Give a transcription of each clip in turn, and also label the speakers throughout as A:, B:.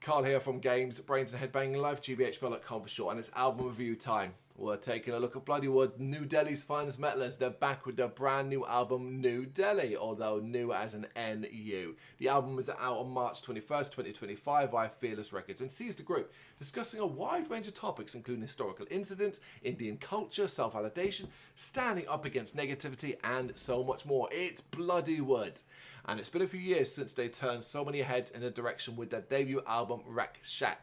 A: Carl here from Brrraaains A Head-Banging Life, gbhblofficial for short, and it's album review time. We're taking a look at Bloodywood, New Delhi's finest metalers. They're back with their brand new album, New Delhi, although new as an N-U. The album is out on March 21st, 2025 via Fearless Records and sees the group discussing a wide range of topics including historical incidents, Indian culture, self-validation, standing up against negativity, and so much more. It's Bloodywood. And it's been a few years since they turned so many heads in a direction with their debut album, Brrraaains.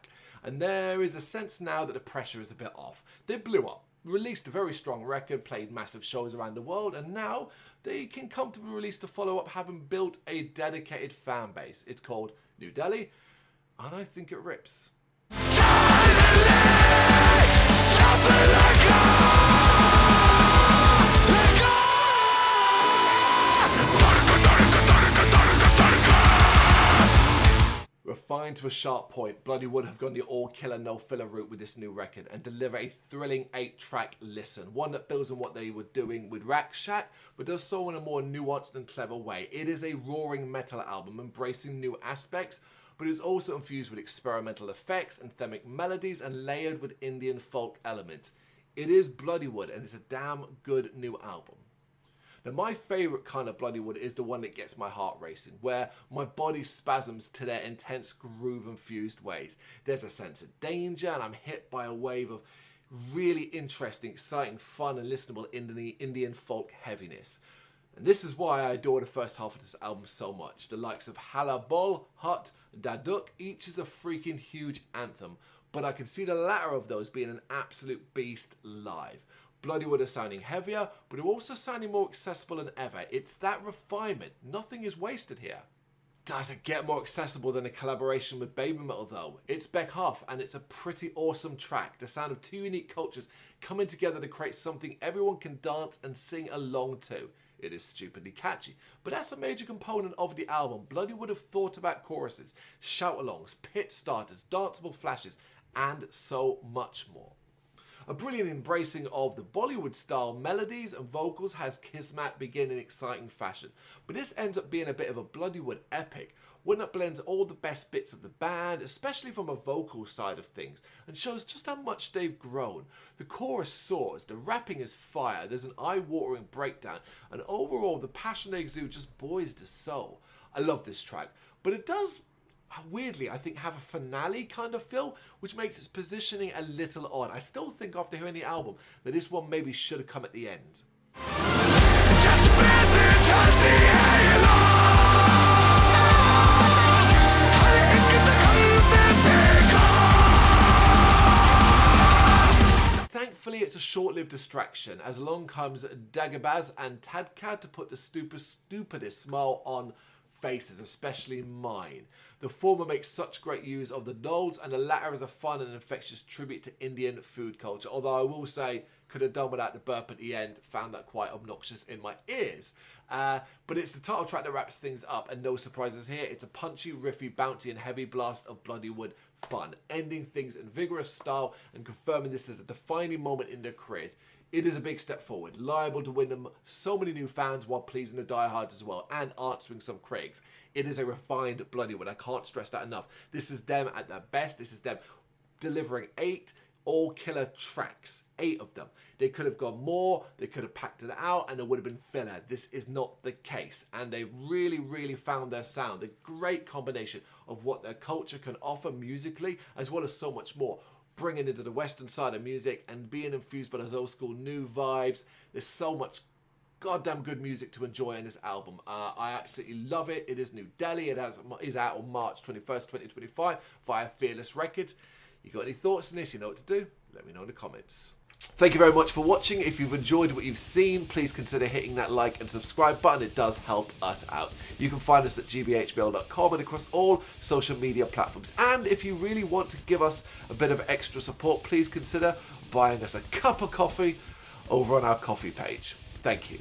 A: And there is a sense now that the pressure is a bit off. They blew up, released a very strong record, played massive shows around the world, and now they can comfortably release the follow-up, having built a dedicated fan base. It's called New Delhi, and I think it rips. Refined to a sharp point, Bloodywood have gone the all-killer, no-filler route with this new record and deliver a thrilling 8-track listen, one that builds on what they were doing with Brrraaains, but does so in a more nuanced and clever way. It is a roaring metal album, embracing new aspects, but is also infused with experimental effects, anthemic melodies, and layered with Indian folk elements. It is Bloodywood, and it's a damn good new album. Now, my favourite kind of Bloodywood is the one that gets my heart racing, where my body spasms to their intense groove-infused ways. There's a sense of danger, and I'm hit by a wave of really interesting, exciting, fun, and listenable Indian folk heaviness. And this is why I adore the first half of this album so much. The likes of Hala Bol, Hut, Daduk, each is a freaking huge anthem, but I can see the latter of those being an absolute beast live. Bloodywood are sounding heavier, but are also sounding more accessible than ever. It's that refinement. Nothing is wasted here. Does it get more accessible than a collaboration with Baby Metal though? It's Beck Huff, and it's a pretty awesome track. The sound of two unique cultures coming together to create something everyone can dance and sing along to. It is stupidly catchy, but that's a major component of the album. Bloodywood have thought about choruses, shout-alongs, pit starters, danceable flashes, and so much more. A brilliant embracing of the Bollywood-style melodies and vocals has Kismet begin in exciting fashion, but this ends up being a bit of a Bloodywood epic, one that blends all the best bits of the band, especially from a vocal side of things, and shows just how much they've grown. The chorus soars, the rapping is fire, there's an eye-watering breakdown, and overall the passion they exude just buoys the soul. I love this track, but it does weirdly, I think, have a finale kind of feel, which makes its positioning a little odd. I still think after hearing the album that this one maybe should have come at the end. Thankfully, it's a short-lived distraction, as along comes Dagabaz and Tadka to put the stupidest smile on faces, especially mine. The former makes such great use of the nulls, and the latter is a fun and infectious tribute to Indian food culture, although I will say could have done without the burp at the end, found that quite obnoxious in my ears. But it's the title track that wraps things up, and no surprises here. It's a punchy, riffy, bouncy and heavy blast of Bloodywood fun, ending things in vigorous style and confirming this is a defining moment in their careers. It is a big step forward, liable to win them so many new fans while pleasing the diehards as well, and answering some critics. It is a refined Bloodywood, I can't stress that enough. This is them at their best, this is them delivering 8 all-killer tracks, 8 of them. They could have gone more, they could have packed it out, and it would have been filler. This is not the case, and they really found their sound. A great combination of what their culture can offer musically, as well as so much more. Bringing into the western side of music and being infused by those old school new vibes. There's so much goddamn good music to enjoy in this album. I absolutely love it. It is New Delhi. It is out on March 21st, 2025 via Fearless Records. You got any thoughts on this? You know what to do. Let me know in the comments. Thank you very much for watching. If you've enjoyed what you've seen, please consider hitting that like and subscribe button. It does help us out. You can find us at gbhbl.com and across all social media platforms. And if you really want to give us a bit of extra support, please consider buying us a cup of coffee over on our coffee page. Thank you.